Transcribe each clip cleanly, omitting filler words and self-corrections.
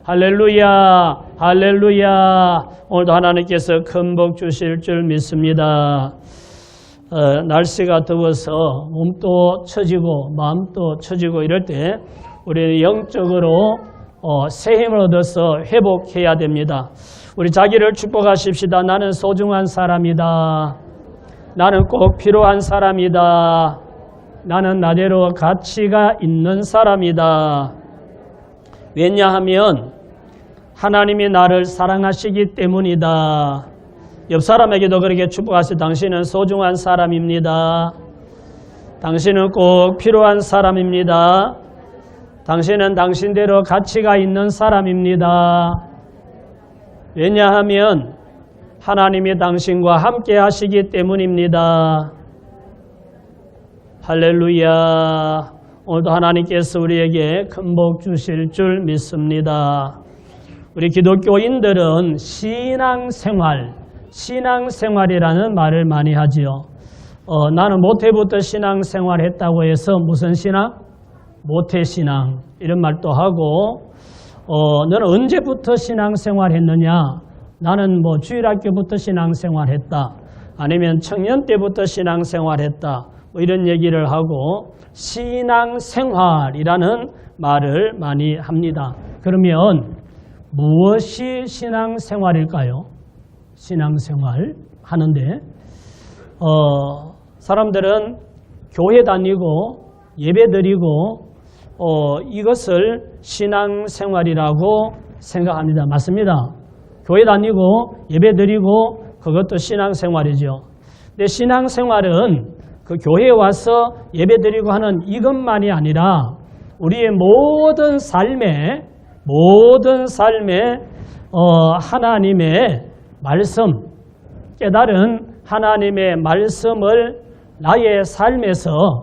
할렐루야, 할렐루야. 오늘도 하나님께서 큰 복 주실 줄 믿습니다. 날씨가 더워서 몸도 처지고 마음도 처지고 이럴 때 우리는 영적으로 새 힘을 얻어서 회복해야 됩니다. 우리 자기를 축복하십시다. 나는 소중한 사람이다. 나는 꼭 필요한 사람이다. 나는 나대로 가치가 있는 사람이다. 왜냐하면 하나님이 나를 사랑하시기 때문이다. 옆 사람에게도 그렇게 축복하세요. 당신은 소중한 사람입니다. 당신은 꼭 필요한 사람입니다. 당신은 당신대로 가치가 있는 사람입니다. 왜냐하면 하나님이 당신과 함께 하시기 때문입니다. 할렐루야. 오늘도 하나님께서 우리에게 큰 복 주실 줄 믿습니다. 우리 기독교인들은 신앙생활이라는 말을 많이 하지요. 나는 모태부터 신앙생활했다고 해서 무슨 신앙? 모태신앙 이런 말도 하고 너는 언제부터 신앙생활했느냐? 나는 주일학교부터 신앙생활했다. 아니면 청년 때부터 신앙생활했다. 이런 얘기를 하고 신앙생활이라는 말을 많이 합니다. 그러면 무엇이 신앙생활일까요? 신앙생활 하는데 사람들은 교회 다니고 예배 드리고 이것을 신앙생활이라고 생각합니다. 맞습니다. 교회 다니고 예배 드리고 그것도 신앙생활이죠. 근데 신앙생활은 그 교회에 와서 예배 드리고 하는 이것만이 아니라 우리의 모든 삶에 하나님의 말씀, 깨달은 하나님의 말씀을 나의 삶에서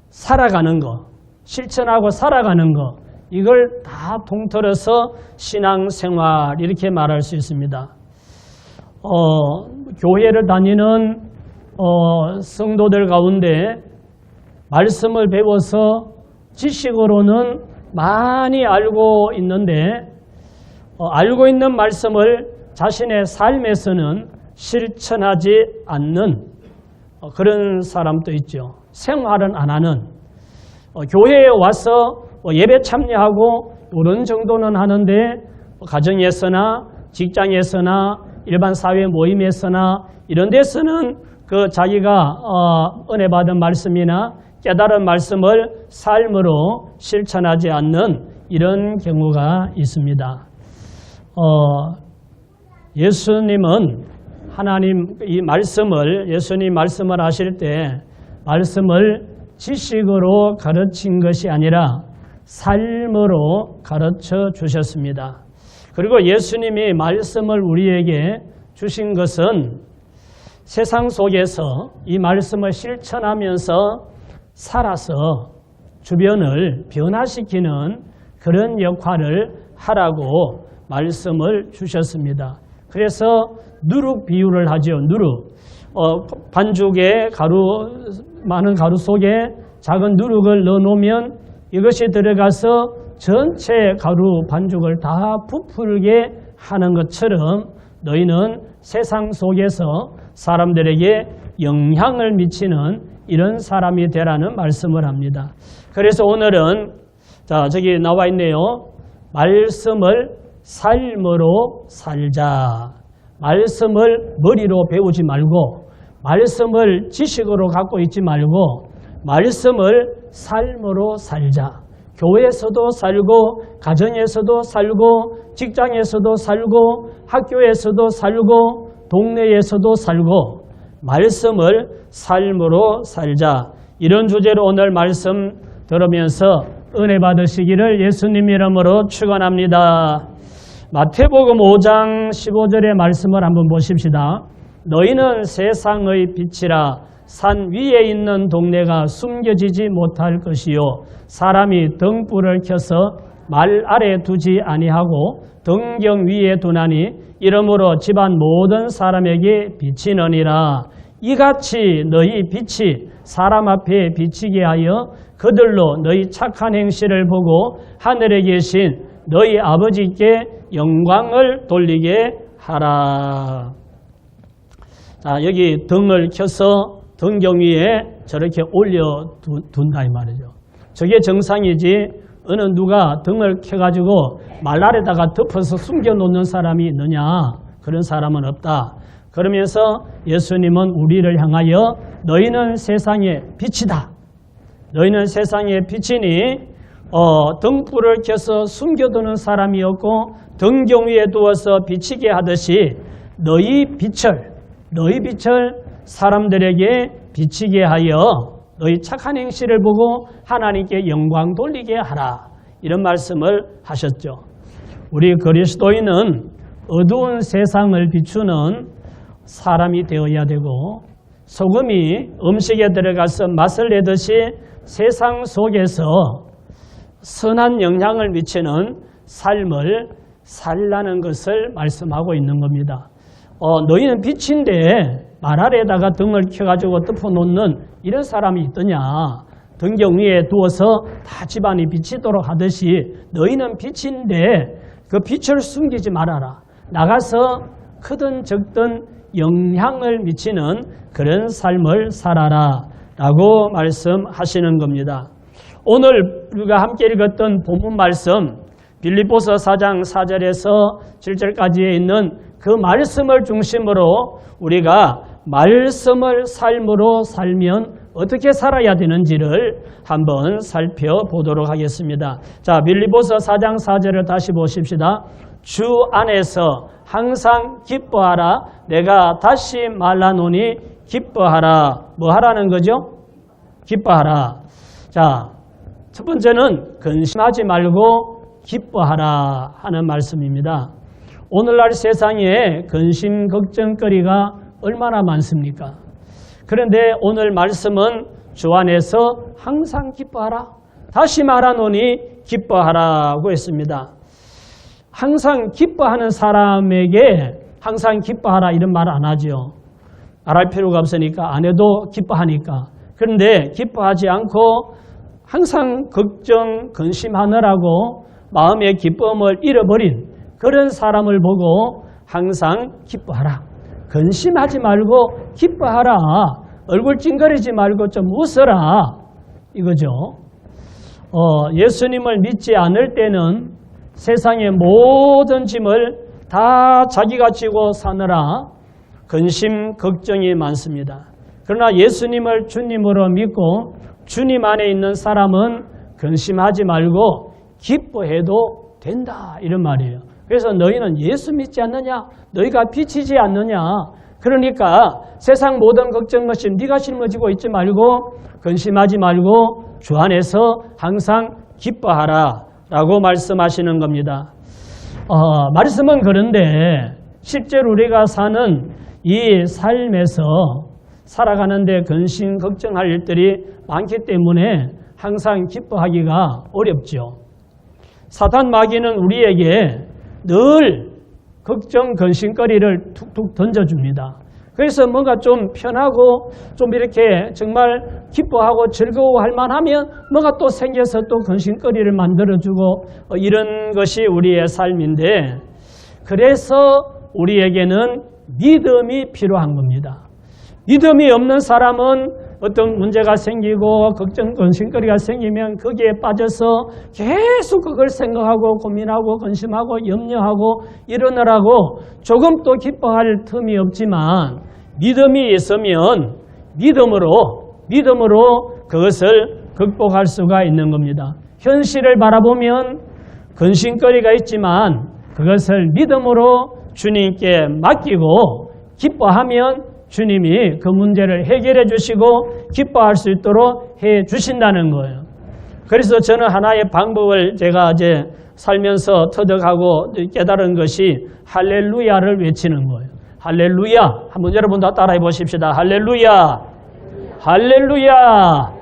살아가는 것, 실천하고 살아가는 것, 이걸 다 통틀어서 신앙생활 이렇게 말할 수 있습니다. 교회를 다니는 성도들 가운데 말씀을 배워서 지식으로는 많이 알고 있는데 알고 있는 말씀을 자신의 삶에서는 실천하지 않는 그런 사람도 있죠. 생활은 안 하는 교회에 와서 예배 참여하고 이런 정도는 하는데 가정에서나 직장에서나 일반 사회 모임에서나 이런 데서는 그 자기가 은혜 받은 말씀이나 깨달은 말씀을 삶으로 실천하지 않는 이런 경우가 있습니다. 예수님은 예수님 말씀을 하실 때 말씀을 지식으로 가르친 것이 아니라 삶으로 가르쳐 주셨습니다. 그리고 예수님이 말씀을 우리에게 주신 것은 세상 속에서 이 말씀을 실천하면서 살아서 주변을 변화시키는 그런 역할을 하라고 말씀을 주셨습니다. 그래서 누룩 비유를 하죠. 누룩. 반죽에 많은 가루 속에 작은 누룩을 넣어놓으면 이것이 들어가서 전체 가루 반죽을 다 부풀게 하는 것처럼 너희는 세상 속에서 사람들에게 영향을 미치는 이런 사람이 되라는 말씀을 합니다. 그래서 오늘은 저기 나와 있네요. 말씀을 삶으로 살자. 말씀을 머리로 배우지 말고 말씀을 지식으로 갖고 있지 말고 말씀을 삶으로 살자. 교회에서도 살고 가정에서도 살고 직장에서도 살고 학교에서도 살고 동네에서도 살고 말씀을 삶으로 살자. 이런 주제로 오늘 말씀 들으면서 은혜 받으시기를 예수님 이름으로 축원합니다. 마태복음 5장 15절의 말씀을 한번 보십시다. 너희는 세상의 빛이라. 산 위에 있는 동네가 숨겨지지 못할 것이요 사람이 등불을 켜서 말 아래 두지 아니하고 등경 위에 두나니 이러므로 집안 모든 사람에게 비치느니라. 이같이 너희 빛이 사람 앞에 비치게 하여 그들로 너희 착한 행실을 보고 하늘에 계신 너희 아버지께 영광을 돌리게 하라. 자, 여기 등을 켜서 등경 위에 저렇게 올려둔다 이 말이죠. 저게 정상이지 어느 누가 등을 켜가지고 말 아래다가 덮어서 숨겨놓는 사람이 있느냐? 그런 사람은 없다. 그러면서 예수님은 우리를 향하여 너희는 세상의 빛이다. 너희는 세상의 빛이니 등불을 켜서 숨겨두는 사람이 없고 등경 위에 두어서 비치게 하듯이 너희 빛을 사람들에게 비치게 하여 너희 착한 행실을 보고 하나님께 영광 돌리게 하라. 이런 말씀을 하셨죠. 우리 그리스도인은 어두운 세상을 비추는 사람이 되어야 되고 소금이 음식에 들어가서 맛을 내듯이 세상 속에서 선한 영향을 미치는 삶을 살라는 것을 말씀하고 있는 겁니다. 너희는 빛인데 말 아래에다가 등을 켜가지고 덮어놓는 이런 사람이 있더냐. 등경 위에 두어서 다 집안이 비치도록 하듯이 너희는 빛인데 그 빛을 숨기지 말아라. 나가서 크든 적든 영향을 미치는 그런 삶을 살아라 라고 말씀하시는 겁니다. 오늘 우리가 함께 읽었던 본문 말씀 빌립보서 4장 4절에서 7절까지에 있는 그 말씀을 중심으로 우리가 말씀을 삶으로 살면 어떻게 살아야 되는지를 한번 살펴보도록 하겠습니다. 자, 빌립보서 4장 4절을 다시 보십시다. 주 안에서 항상 기뻐하라. 내가 다시 말하노니 기뻐하라. 뭐 하라는 거죠? 기뻐하라. 자, 첫 번째는 근심하지 말고 기뻐하라 하는 말씀입니다. 오늘날 세상에 근심 걱정거리가 얼마나 많습니까? 그런데 오늘 말씀은 주 안에서 항상 기뻐하라. 다시 말하노니 기뻐하라고 했습니다. 항상 기뻐하는 사람에게 항상 기뻐하라 이런 말 안 하죠. 안 할 필요가 없으니까 안 해도 기뻐하니까. 그런데 기뻐하지 않고 항상 걱정, 근심하느라고 마음의 기쁨을 잃어버린 그런 사람을 보고 항상 기뻐하라. 근심하지 말고 기뻐하라. 얼굴 찡그리지 말고 좀 웃어라. 이거죠. 예수님을 믿지 않을 때는 세상의 모든 짐을 다 자기가 지고 사느라 근심, 걱정이 많습니다. 그러나 예수님을 주님으로 믿고 주님 안에 있는 사람은 근심하지 말고 기뻐해도 된다. 이런 말이에요. 그래서 너희는 예수 믿지 않느냐? 너희가 빛이지 않느냐? 그러니까 세상 모든 걱정 것이 네가 짊어지고 있지 말고 근심하지 말고 주 안에서 항상 기뻐하라 라고 말씀하시는 겁니다. 말씀은 그런데 실제로 우리가 사는 이 삶에서 살아가는데 근심 걱정할 일들이 많기 때문에 항상 기뻐하기가 어렵죠. 사탄 마귀는 우리에게 늘 걱정, 근심거리를 툭툭 던져줍니다. 그래서 뭔가 좀 편하고 좀 이렇게 정말 기뻐하고 즐거워할 만하면 뭔가 또 생겨서 또 근심거리를 만들어주고 이런 것이 우리의 삶인데 그래서 우리에게는 믿음이 필요한 겁니다. 믿음이 없는 사람은 어떤 문제가 생기고 걱정, 근심거리가 생기면 거기에 빠져서 계속 그걸 생각하고 고민하고 근심하고 염려하고 이러느라고 조금 또 기뻐할 틈이 없지만 믿음이 있으면 믿음으로 그것을 극복할 수가 있는 겁니다. 현실을 바라보면 근심거리가 있지만 그것을 믿음으로 주님께 맡기고 기뻐하면 주님이 그 문제를 해결해 주시고 기뻐할 수 있도록 해 주신다는 거예요. 그래서 저는 하나의 방법을 제가 이제 살면서 터득하고 깨달은 것이 할렐루야를 외치는 거예요. 할렐루야. 한번 여러분 다 따라해 보십시다. 할렐루야. 할렐루야.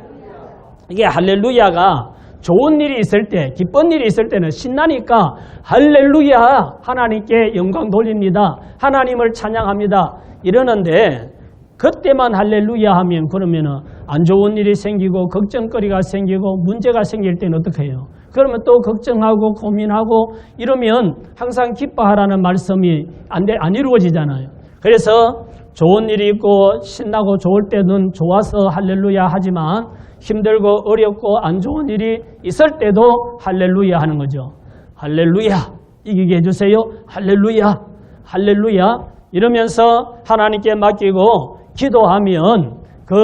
이게 할렐루야가 좋은 일이 있을 때, 기쁜 일이 있을 때는 신나니까 할렐루야. 하나님께 영광 돌립니다. 하나님을 찬양합니다. 이러는데 그때만 할렐루야 하면 그러면은 안 좋은 일이 생기고 걱정거리가 생기고 문제가 생길 때는 어떻게 해요? 그러면 또 걱정하고 고민하고 이러면 항상 기뻐하라는 말씀이 안 이루어지잖아요. 그래서 좋은 일이 있고 신나고 좋을 때는 좋아서 할렐루야 하지만 힘들고 어렵고 안 좋은 일이 있을 때도 할렐루야 하는 거죠. 할렐루야, 이기게 해주세요. 할렐루야, 할렐루야 이러면서 하나님께 맡기고 기도하면 그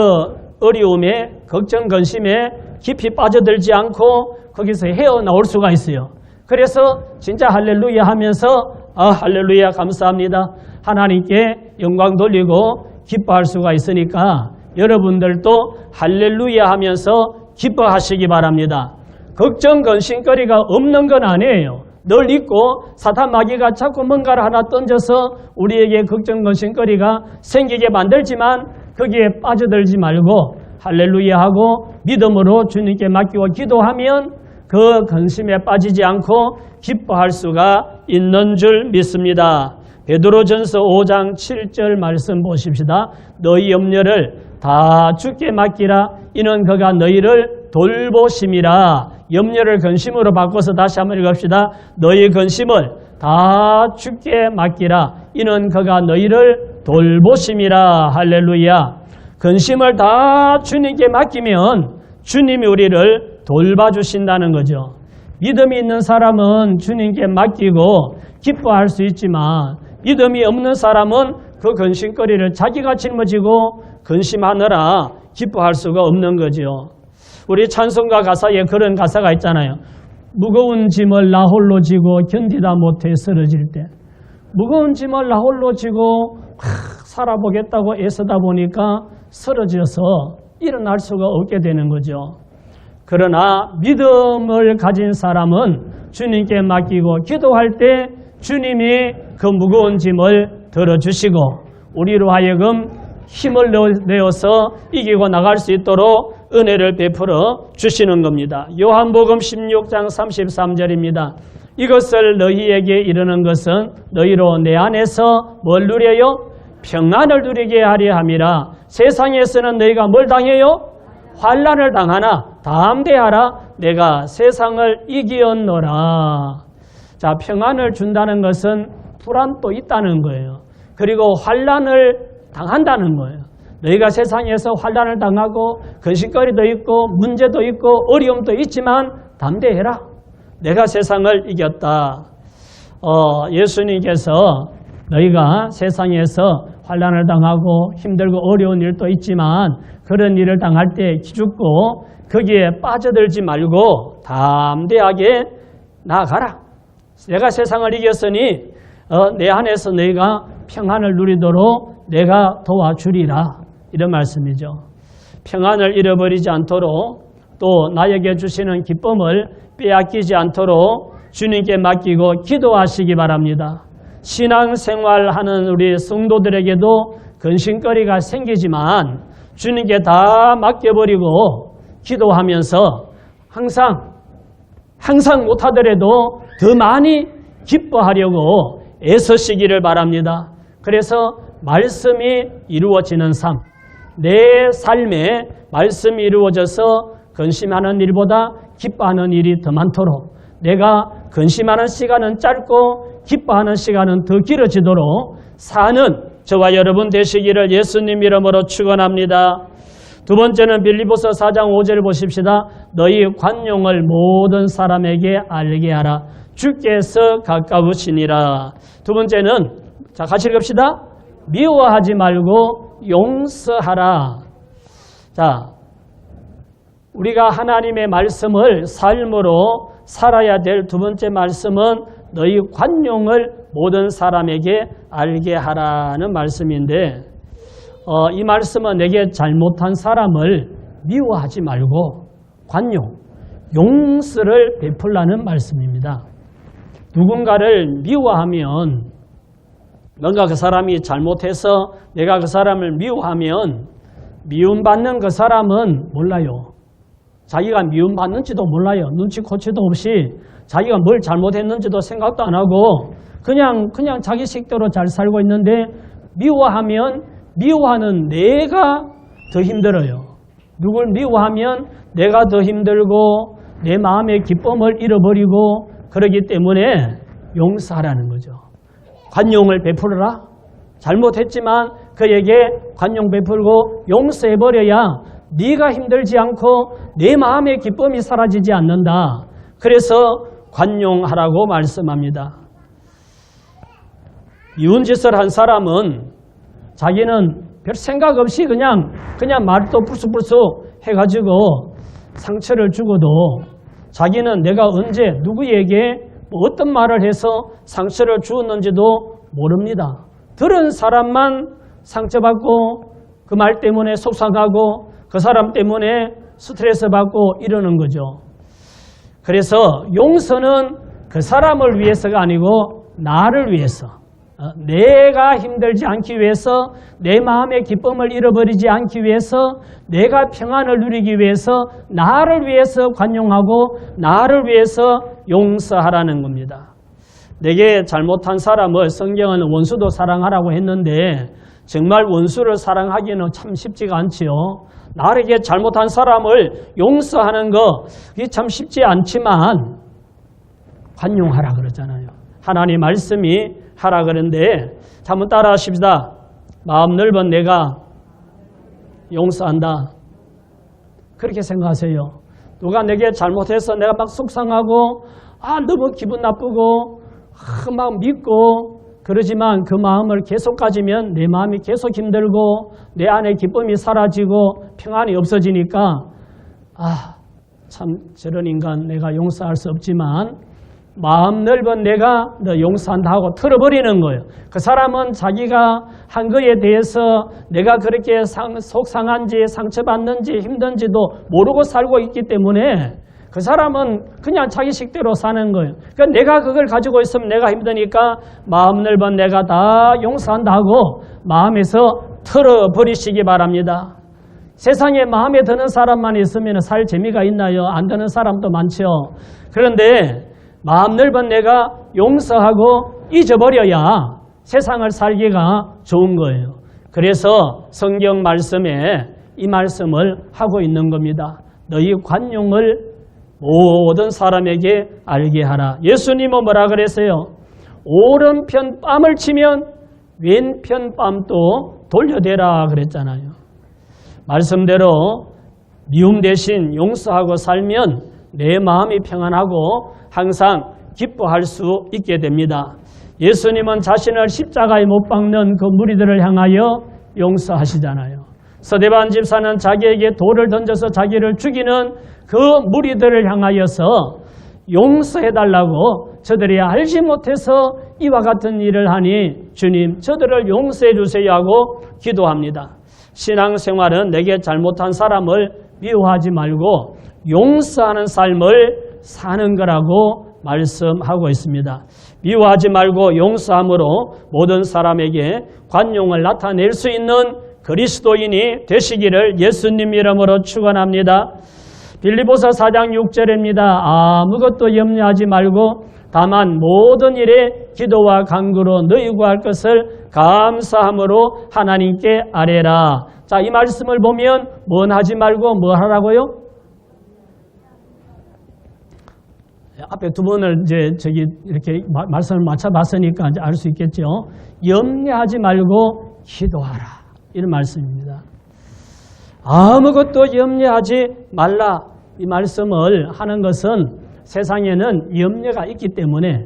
어려움에 걱정 근심에 깊이 빠져들지 않고 거기서 헤어나올 수가 있어요. 그래서 진짜 할렐루야 하면서 할렐루야 감사합니다. 하나님께 영광 돌리고 기뻐할 수가 있으니까 여러분들도 할렐루야 하면서 기뻐하시기 바랍니다. 걱정 근심거리가 없는 건 아니에요. 늘 있고 사탄 마귀가 자꾸 뭔가를 하나 던져서 우리에게 걱정 근심거리가 생기게 만들지만 거기에 빠져들지 말고 할렐루야 하고 믿음으로 주님께 맡기고 기도하면 그 근심에 빠지지 않고 기뻐할 수가 있는 줄 믿습니다. 베드로전서 5장 7절 말씀 보십시다. 너희 염려를 다 주께 맡기라. 이는 그가 너희를 돌보심이라. 염려를 근심으로 바꿔서 다시 한번 읽읍시다. 너희 근심을 다 주께 맡기라. 이는 그가 너희를 돌보심이라. 할렐루야. 근심을 다 주님께 맡기면 주님이 우리를 돌봐주신다는 거죠. 믿음이 있는 사람은 주님께 맡기고 기뻐할 수 있지만 믿음이 없는 사람은 그 근심거리를 자기가 짊어지고 근심하느라 기뻐할 수가 없는 거죠. 우리 찬송가 가사에 그런 가사가 있잖아요. 무거운 짐을 나 홀로 지고 견디다 못해 쓰러질 때. 무거운 짐을 나 홀로 지고 살아보겠다고 애쓰다 보니까 쓰러져서 일어날 수가 없게 되는 거죠. 그러나 믿음을 가진 사람은 주님께 맡기고 기도할 때 주님이 그 무거운 짐을 들어주시고 우리로 하여금 힘을 내어서 이기고 나갈 수 있도록 은혜를 베풀어 주시는 겁니다. 요한복음 16장 33절입니다. 이것을 너희에게 이르는 것은 너희로 내 안에서 뭘 누려요? 평안을 누리게 하려 함이라. 세상에서는 너희가 뭘 당해요? 환난을 당하나 담대하라. 내가 세상을 이기었노라. 자, 평안을 준다는 것은 불안도 있다는 거예요. 그리고 환난을 당한다는 거예요. 너희가 세상에서 환난을 당하고 근심거리도 있고 문제도 있고 어려움도 있지만 담대해라. 내가 세상을 이겼다. 예수님께서 너희가 세상에서 환난을 당하고 힘들고 어려운 일도 있지만 그런 일을 당할 때 기죽고 거기에 빠져들지 말고 담대하게 나아가라. 내가 세상을 이겼으니 내 안에서 너희가 평안을 누리도록 내가 도와주리라. 이런 말씀이죠. 평안을 잃어버리지 않도록 또 나에게 주시는 기쁨을 빼앗기지 않도록 주님께 맡기고 기도하시기 바랍니다. 신앙생활하는 우리 성도들에게도 근심거리가 생기지만 주님께 다 맡겨버리고 기도하면서 항상 못하더라도 더 많이 기뻐하려고 애쓰시기를 바랍니다. 그래서 말씀이 이루어지는 삶, 내 삶에 말씀이 이루어져서 근심하는 일보다 기뻐하는 일이 더 많도록 내가 근심하는 시간은 짧고 기뻐하는 시간은 더 길어지도록 사는 저와 여러분 되시기를 예수님 이름으로 축원합니다. 두 번째는 빌립보서 4장 5절 보십시다. 너희 관용을 모든 사람에게 알게 하라. 주께서 가까우시니라. 두 번째는 자 같이 읽읍시다. 미워하지 말고 용서하라. 자, 우리가 하나님의 말씀을 삶으로 살아야 될 두 번째 말씀은 너희 관용을 모든 사람에게 알게 하라는 말씀인데 이 말씀은 내게 잘못한 사람을 미워하지 말고 관용, 용서를 베풀라는 말씀입니다. 누군가를 미워하면 뭔가 그 사람이 잘못해서 내가 그 사람을 미워하면 미움받는 그 사람은 몰라요. 자기가 미움받는지도 몰라요. 눈치코치도 없이 자기가 뭘 잘못했는지도 생각도 안 하고 그냥 자기 식대로 잘 살고 있는데 미워하면 미워하는 내가 더 힘들어요. 누굴 미워하면 내가 더 힘들고 내 마음의 기쁨을 잃어버리고 그러기 때문에 용서하라는 거죠. 관용을 베풀어라. 잘못했지만 그에게 관용 베풀고 용서해버려야 네가 힘들지 않고 내 마음의 기쁨이 사라지지 않는다. 그래서 관용하라고 말씀합니다. 미운 짓을 한 사람은 자기는 별 생각 없이 그냥 말도 불쑥불쑥 해가지고 상처를 주고도 자기는 내가 언제 누구에게 어떤 말을 해서 상처를 주었는지도 모릅니다. 들은 사람만 상처받고 그 말 때문에 속상하고 그 사람 때문에 스트레스 받고 이러는 거죠. 그래서 용서는 그 사람을 위해서가 아니고 나를 위해서, 내가 힘들지 않기 위해서, 내 마음의 기쁨을 잃어버리지 않기 위해서, 내가 평안을 누리기 위해서, 나를 위해서 관용하고 나를 위해서 용서하라는 겁니다. 내게 잘못한 사람을 성경은 원수도 사랑하라고 했는데 정말 원수를 사랑하기는 참 쉽지가 않지요. 나에게 잘못한 사람을 용서하는 거 이게 참 쉽지 않지만 관용하라 그러잖아요. 하나님 말씀이 하라 그러는데 한번 따라 하십시다. 마음 넓은 내가 용서한다. 그렇게 생각하세요. 누가 내게 잘못해서 내가 막 속상하고 너무 기분 나쁘고 막 믿고 그러지만 그 마음을 계속 가지면 내 마음이 계속 힘들고 내 안에 기쁨이 사라지고 평안이 없어지니까 참 저런 인간 내가 용서할 수 없지만 마음 넓은 내가 너 용서한다 하고 틀어버리는 거예요. 그 사람은 자기가 한 거에 대해서 내가 그렇게 속상한지 상처받는지 힘든지도 모르고 살고 있기 때문에 그 사람은 그냥 자기 식대로 사는 거예요. 그러니까 내가 그걸 가지고 있으면 내가 힘드니까 마음 넓은 내가 다 용서한다 하고 마음에서 틀어버리시기 바랍니다. 세상에 마음에 드는 사람만 있으면 살 재미가 있나요? 안 드는 사람도 많죠. 그런데 마음 넓은 내가 용서하고 잊어버려야 세상을 살기가 좋은 거예요. 그래서 성경 말씀에 이 말씀을 하고 있는 겁니다. 너희 관용을 모든 사람에게 알게 하라. 예수님은 뭐라 그랬어요? 오른편 뺨을 치면 왼편 뺨도 돌려대라 그랬잖아요. 말씀대로 미움 대신 용서하고 살면 내 마음이 평안하고 항상 기뻐할 수 있게 됩니다. 예수님은 자신을 십자가에 못 박는 그 무리들을 향하여 용서하시잖아요. 서대반 집사는 자기에게 돌을 던져서 자기를 죽이는 그 무리들을 향하여서 용서해달라고 저들이 알지 못해서 이와 같은 일을 하니 주님 저들을 용서해 주세요 하고 기도합니다. 신앙생활은 내게 잘못한 사람을 미워하지 말고 용서하는 삶을 사는 거라고 말씀하고 있습니다. 미워하지 말고 용서함으로 모든 사람에게 관용을 나타낼 수 있는 그리스도인이 되시기를 예수님 이름으로 축원합니다. 빌립보서 4장 6절입니다. 아무것도 염려하지 말고 다만 모든 일에 기도와 간구로 너희 구할 것을 감사함으로 하나님께 아뢰라. 자, 이 말씀을 보면 뭔 하지 말고 뭐 하라고요? 앞에 두 번을 이렇게 말씀을 맞춰봤으니까 이제 알 수 있겠죠. 염려하지 말고 기도하라. 이런 말씀입니다. 아무것도 염려하지 말라. 이 말씀을 하는 것은 세상에는 염려가 있기 때문에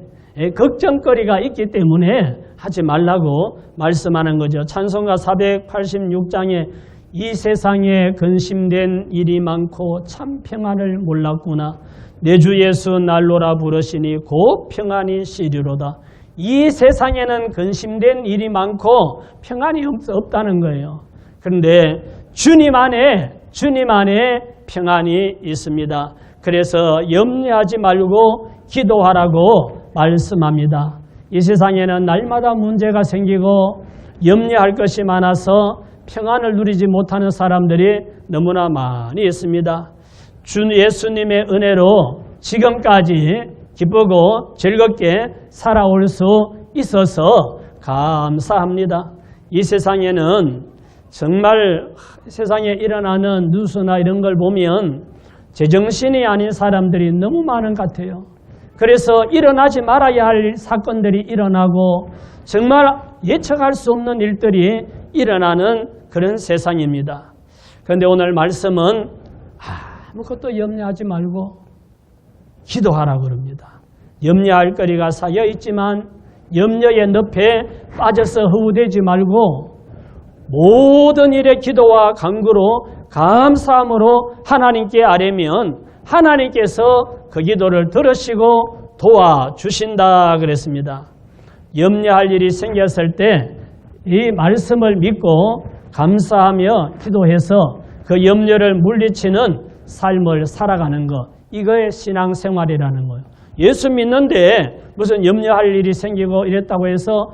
걱정거리가 있기 때문에 하지 말라고 말씀하는 거죠. 찬송가 486장에 이 세상에 근심된 일이 많고 참 평안을 몰랐구나. 내 주 예수 날로라 부르시니 곧 평안이 시리로다. 이 세상에는 근심된 일이 많고 평안이 없다는 거예요. 그런데 주님 안에 평안이 있습니다. 그래서 염려하지 말고 기도하라고 말씀합니다. 이 세상에는 날마다 문제가 생기고 염려할 것이 많아서 평안을 누리지 못하는 사람들이 너무나 많이 있습니다. 주 예수님의 은혜로 지금까지 기쁘고 즐겁게 살아올 수 있어서 감사합니다. 이 세상에는 정말 세상에 일어나는 뉴스나 이런 걸 보면 제정신이 아닌 사람들이 너무 많은 것 같아요. 그래서 일어나지 말아야 할 사건들이 일어나고 정말 예측할 수 없는 일들이 일어나는 그런 세상입니다. 그런데 오늘 말씀은 아무것도 염려하지 말고 기도하라고 그럽니다. 염려할 거리가 쌓여 있지만 염려의 늪에 빠져서 허우되지 말고 모든 일에 기도와 간구로 감사함으로 하나님께 아뢰면 하나님께서 그 기도를 들으시고 도와주신다 그랬습니다. 염려할 일이 생겼을 때 이 말씀을 믿고 감사하며 기도해서 그 염려를 물리치는 삶을 살아가는 것, 이거의 신앙생활이라는 거예요. 예수 믿는데 무슨 염려할 일이 생기고 이랬다고 해서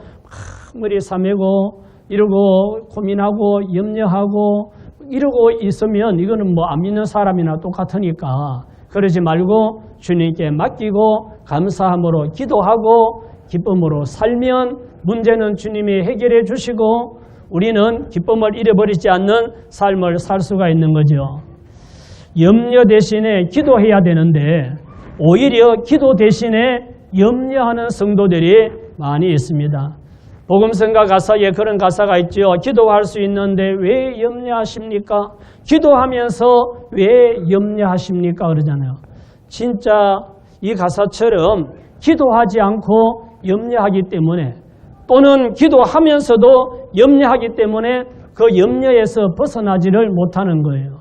머리 싸매고 이러고 고민하고 염려하고 이러고 있으면 이거는 뭐 안 믿는 사람이나 똑같으니까 그러지 말고 주님께 맡기고 감사함으로 기도하고 기쁨으로 살면 문제는 주님이 해결해 주시고 우리는 기쁨을 잃어버리지 않는 삶을 살 수가 있는 거죠. 염려 대신에 기도해야 되는데 오히려 기도 대신에 염려하는 성도들이 많이 있습니다. 복음성가 가사에 그런 가사가 있죠. 기도할 수 있는데 왜 염려하십니까? 기도하면서 왜 염려하십니까? 그러잖아요. 진짜 이 가사처럼 기도하지 않고 염려하기 때문에 또는 기도하면서도 염려하기 때문에 그 염려에서 벗어나지를 못하는 거예요.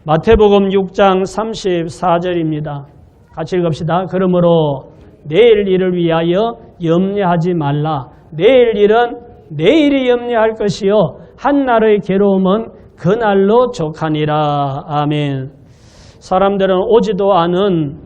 마태복음 6장 34절입니다. 같이 읽읍시다. 그러므로 내일 일을 위하여 염려하지 말라. 내일 일은 내일이 염려할 것이요 한날의 괴로움은 그날로 족하니라. 아멘. 사람들은 오지도 않은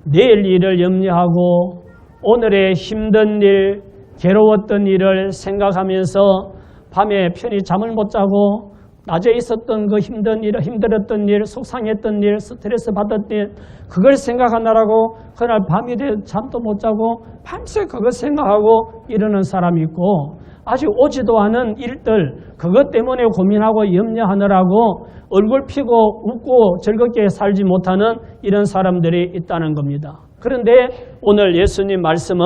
내일 일을 염려하고 오늘의 힘든 일, 괴로웠던 일을 생각하면서 밤에 편히 잠을 못 자고 낮에 있었던 그 힘들었던 일, 속상했던 일, 스트레스 받았던 일, 그걸 생각하느라고 그날 밤이 돼 잠도 못 자고 밤새 그걸 생각하고 이러는 사람이 있고 아직 오지도 않은 일들, 그것 때문에 고민하고 염려하느라고 얼굴 피고 웃고 즐겁게 살지 못하는 이런 사람들이 있다는 겁니다. 그런데 오늘 예수님 말씀은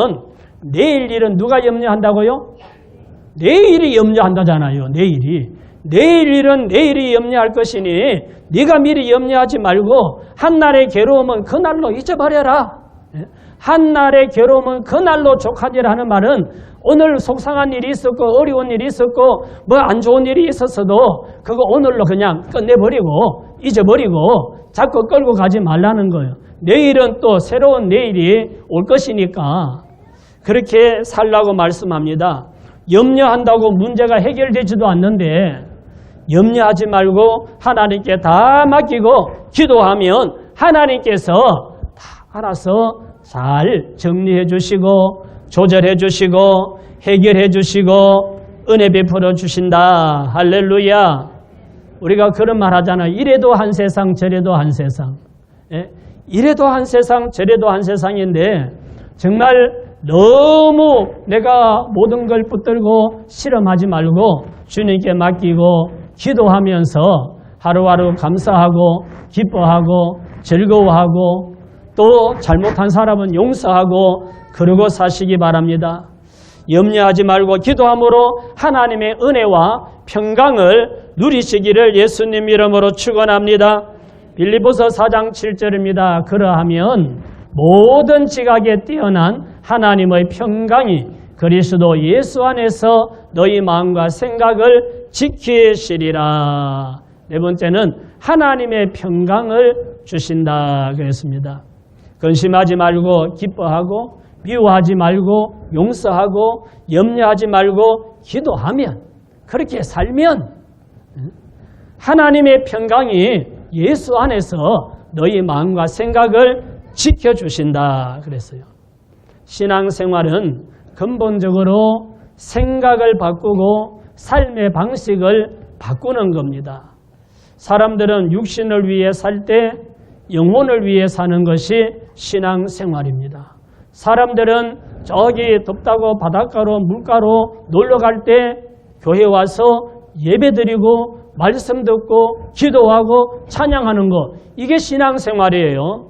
내일 일은 누가 염려한다고요? 내일이 염려한다잖아요. 내일이. 내일 일은 내일이 염려할 것이니 네가 미리 염려하지 말고 한날의 괴로움은 그날로 잊어버려라. 한날의 괴로움은 그날로 족하니라 하는 말은 오늘 속상한 일이 있었고 어려운 일이 있었고 뭐 안 좋은 일이 있었어도 그거 오늘로 그냥 끝내버리고 잊어버리고 자꾸 끌고 가지 말라는 거예요. 내일은 또 새로운 내일이 올 것이니까 그렇게 살라고 말씀합니다. 염려한다고 문제가 해결되지도 않는데 염려하지 말고 하나님께 다 맡기고 기도하면 하나님께서 다 알아서 잘 정리해 주시고 조절해 주시고 해결해 주시고 은혜 베풀어 주신다. 할렐루야. 우리가 그런 말 하잖아요. 이래도 한 세상 저래도 한 세상. 이래도 한 세상 저래도 한 세상인데 정말 너무 내가 모든 걸 붙들고 실험하지 말고 주님께 맡기고 기도하면서 하루하루 감사하고 기뻐하고 즐거워하고 또 잘못한 사람은 용서하고 그러고 사시기 바랍니다. 염려하지 말고 기도함으로 하나님의 은혜와 평강을 누리시기를 예수님 이름으로 축원합니다. 빌립보서 4장 7절입니다. 그러하면 모든 지각에 뛰어난 하나님의 평강이 그리스도 예수 안에서 너희 마음과 생각을 지키시리라. 네 번째는 하나님의 평강을 주신다 그랬습니다. 근심하지 말고 기뻐하고 미워하지 말고 용서하고 염려하지 말고 기도하면 그렇게 살면 하나님의 평강이 예수 안에서 너희 마음과 생각을 지켜주신다 그랬어요. 신앙생활은 근본적으로 생각을 바꾸고 삶의 방식을 바꾸는 겁니다. 사람들은 육신을 위해 살 때 영혼을 위해 사는 것이 신앙생활입니다. 사람들은 저기 덥다고 바닷가로 물가로 놀러 갈 때 교회 와서 예배드리고 말씀 듣고 기도하고 찬양하는 것, 이게 신앙생활이에요.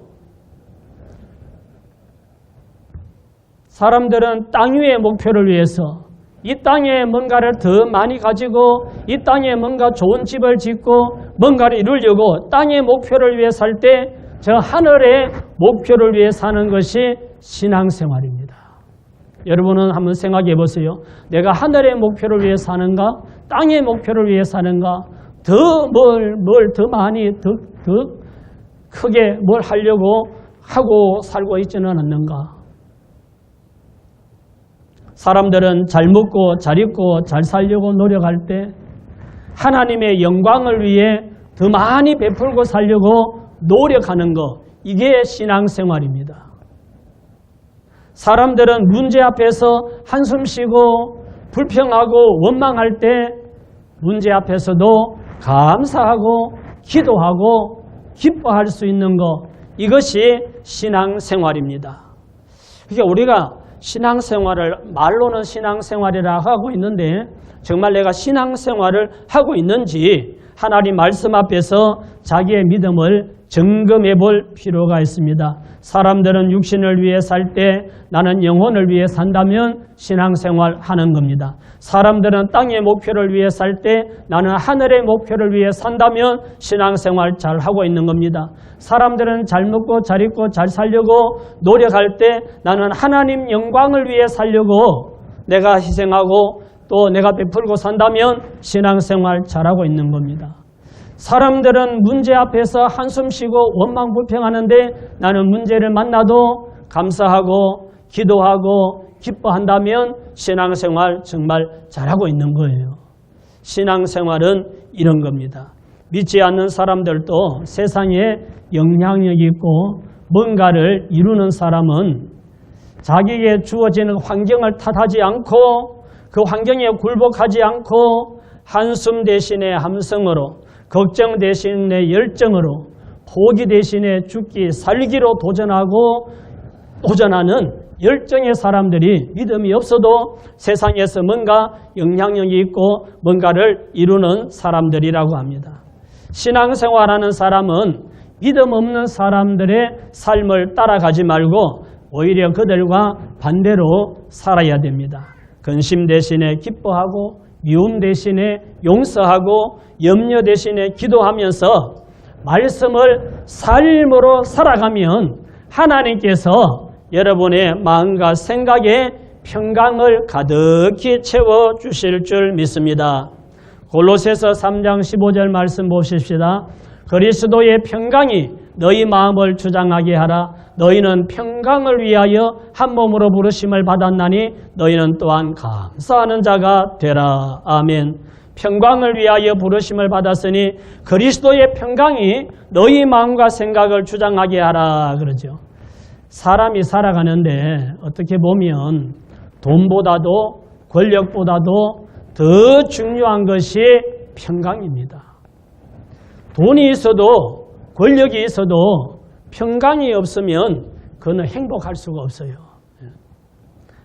사람들은 땅 위의 목표를 위해서 이 땅에 뭔가를 더 많이 가지고 이 땅에 뭔가 좋은 집을 짓고 뭔가를 이루려고 땅의 목표를 위해 살 때 저 하늘의 목표를 위해 사는 것이 신앙생활입니다. 여러분은 한번 생각해 보세요. 내가 하늘의 목표를 위해 사는가? 땅의 목표를 위해 사는가? 뭘 더 많이 더 크게 뭘 하려고 하고 살고 있지는 않는가? 사람들은 잘 먹고 잘 입고 잘 살려고 노력할 때 하나님의 영광을 위해 더 많이 베풀고 살려고 노력하는 것, 이게 신앙생활입니다. 사람들은 문제 앞에서 한숨 쉬고 불평하고 원망할 때 문제 앞에서도 감사하고 기도하고 기뻐할 수 있는 것, 이것이 신앙생활입니다. 그러니까 우리가 신앙생활을 말로는 신앙생활이라 하고 있는데 정말 내가 신앙생활을 하고 있는지 하나님 말씀 앞에서 자기의 믿음을 점검해 볼 필요가 있습니다. 사람들은 육신을 위해 살 때 나는 영혼을 위해 산다면 신앙생활 하는 겁니다. 사람들은 땅의 목표를 위해 살 때 나는 하늘의 목표를 위해 산다면 신앙생활 잘 하고 있는 겁니다. 사람들은 잘 먹고 잘 입고 잘 살려고 노력할 때 나는 하나님 영광을 위해 살려고 내가 희생하고 또 내가 베풀고 산다면 신앙생활 잘하고 있는 겁니다. 사람들은 문제 앞에서 한숨 쉬고 원망 불평하는데 나는 문제를 만나도 감사하고 기도하고 기뻐한다면 신앙생활 정말 잘하고 있는 거예요. 신앙생활은 이런 겁니다. 믿지 않는 사람들도 세상에 영향력이 있고 뭔가를 이루는 사람은 자기에게 주어지는 환경을 탓하지 않고 그 환경에 굴복하지 않고 한숨 대신에 함성으로, 걱정 대신에 열정으로, 포기 대신에 죽기 살기로 도전하는 열정의 사람들이 믿음이 없어도 세상에서 뭔가 영향력이 있고 뭔가를 이루는 사람들이라고 합니다. 신앙생활하는 사람은 믿음 없는 사람들의 삶을 따라가지 말고 오히려 그들과 반대로 살아야 됩니다. 근심 대신에 기뻐하고 미움 대신에 용서하고 염려 대신에 기도하면서 말씀을 삶으로 살아가면 하나님께서 여러분의 마음과 생각에 평강을 가득히 채워주실 줄 믿습니다. 골로새서 3장 15절 말씀 보십시다. 그리스도의 평강이 너희 마음을 주장하게 하라. 너희는 평강을 위하여 한 몸으로 부르심을 받았나니 너희는 또한 감사하는 자가 되라. 아멘. 평강을 위하여 부르심을 받았으니 그리스도의 평강이 너희 마음과 생각을 주장하게 하라 그러죠. 사람이 살아가는데 어떻게 보면 돈보다도 권력보다도 더 중요한 것이 평강입니다. 돈이 있어도 권력이 있어도 평강이 없으면 그는 행복할 수가 없어요.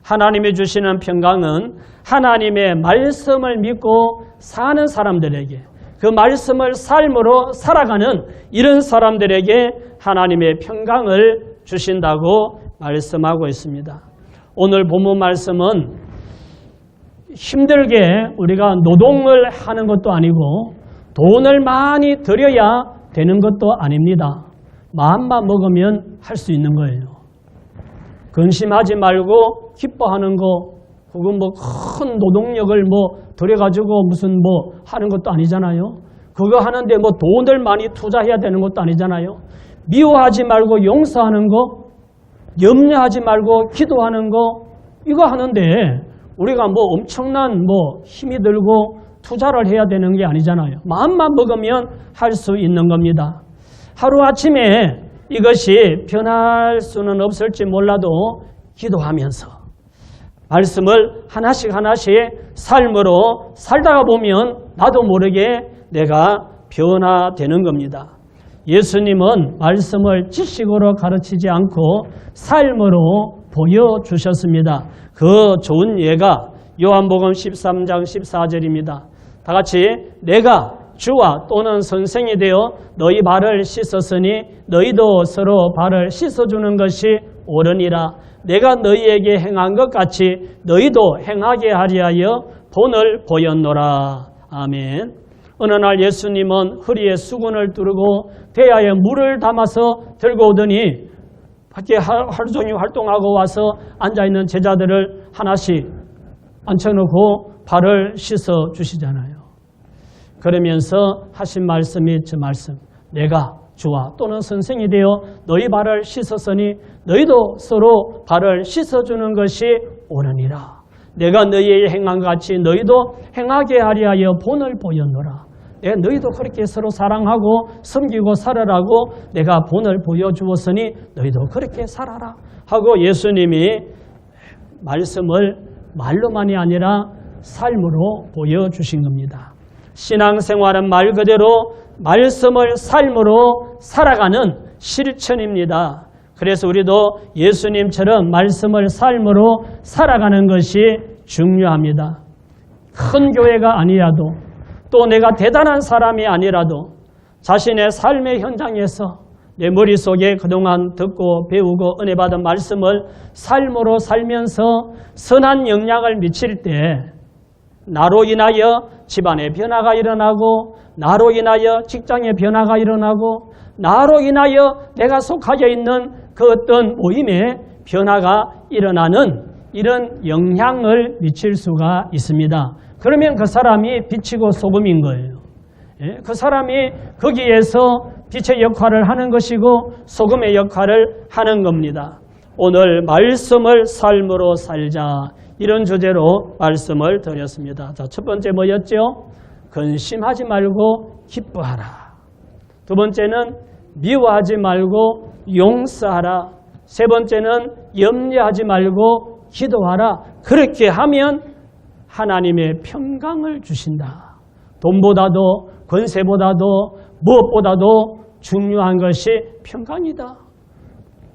하나님이 주시는 평강은 하나님의 말씀을 믿고 사는 사람들에게, 그 말씀을 삶으로 살아가는 이런 사람들에게 하나님의 평강을 주신다고 말씀하고 있습니다. 오늘 본문 말씀은 힘들게 우리가 노동을 하는 것도 아니고 돈을 많이 들여야 되는 것도 아닙니다. 마음만 먹으면 할 수 있는 거예요. 근심하지 말고 기뻐하는 거, 혹은 큰 노동력을 들여가지고 무슨 하는 것도 아니잖아요. 그거 하는데 돈을 많이 투자해야 되는 것도 아니잖아요. 미워하지 말고 용서하는 거, 염려하지 말고 기도하는 거, 이거 하는데 우리가 엄청난 힘이 들고 투자를 해야 되는 게 아니잖아요. 마음만 먹으면 할 수 있는 겁니다. 하루아침에 이것이 변할 수는 없을지 몰라도 기도하면서 말씀을 하나씩 삶으로 살다가 보면 나도 모르게 내가 변화되는 겁니다. 예수님은 말씀을 지식으로 가르치지 않고 삶으로 보여주셨습니다. 그 좋은 예가 요한복음 13장 14절입니다. 다 같이 내가 주와 또는 선생이 되어 너희 발을 씻었으니 너희도 서로 발을 씻어주는 것이 옳으니라. 내가 너희에게 행한 것 같이 너희도 행하게 하리하여 본을 보였노라. 아멘. 어느 날 예수님은 허리에 수건을 두르고 대야에 물을 담아서 들고 오더니 밖에 하루 종일 활동하고 와서 앉아있는 제자들을 하나씩 앉혀놓고 발을 씻어 주시잖아요. 그러면서 하신 말씀이 저 말씀. 내가 주와 또는 선생이 되어 너희 발을 씻었으니 너희도 서로 발을 씻어주는 것이 옳으니라. 내가 너희의 행한 같이 너희도 행하게 하리하여 본을 보였노라. 너희도 그렇게 서로 사랑하고 섬기고 살아라고 내가 본을 보여주었으니 너희도 그렇게 살아라 하고 예수님이 말씀을 말로만이 아니라 삶으로 보여주신 겁니다. 신앙생활은 말 그대로 말씀을 삶으로 살아가는 실천입니다. 그래서 우리도 예수님처럼 말씀을 삶으로 살아가는 것이 중요합니다. 큰 교회가 아니라도 또 내가 대단한 사람이 아니라도 자신의 삶의 현장에서 내 머릿속에 그동안 듣고 배우고 은혜 받은 말씀을 삶으로 살면서 선한 영향을 미칠 때 나로 인하여 집안의 변화가 일어나고 나로 인하여 직장의 변화가 일어나고 나로 인하여 내가 속하여 있는 그 어떤 모임의 변화가 일어나는 이런 영향을 미칠 수가 있습니다. 그러면 그 사람이 빛이고 소금인 거예요. 그 사람이 거기에서 빛의 역할을 하는 것이고 소금의 역할을 하는 겁니다. 오늘 말씀을 삶으로 살자 이런 주제로 말씀을 드렸습니다. 자, 첫 번째 뭐였죠? 근심하지 말고 기뻐하라. 두 번째는 미워하지 말고 용서하라. 세 번째는 염려하지 말고 기도하라. 그렇게 하면 하나님의 평강을 주신다. 돈보다도 권세보다도 무엇보다도 중요한 것이 평강이다.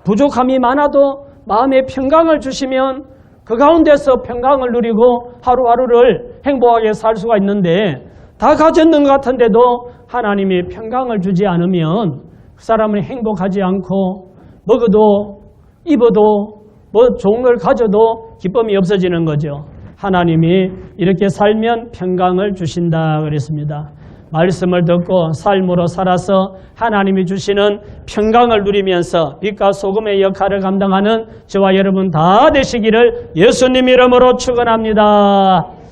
부족함이 많아도 마음의 평강을 주시면 그 가운데서 평강을 누리고 하루하루를 행복하게 살 수가 있는데 다 가졌는 것 같은데도 하나님이 평강을 주지 않으면 그 사람은 행복하지 않고 먹어도 입어도 뭐 좋은 걸 가져도 기쁨이 없어지는 거죠. 하나님이 이렇게 살면 평강을 주신다 그랬습니다. 말씀을 듣고 삶으로 살아서 하나님이 주시는 평강을 누리면서 빛과 소금의 역할을 감당하는 저와 여러분 다 되시기를 예수님 이름으로 축원합니다.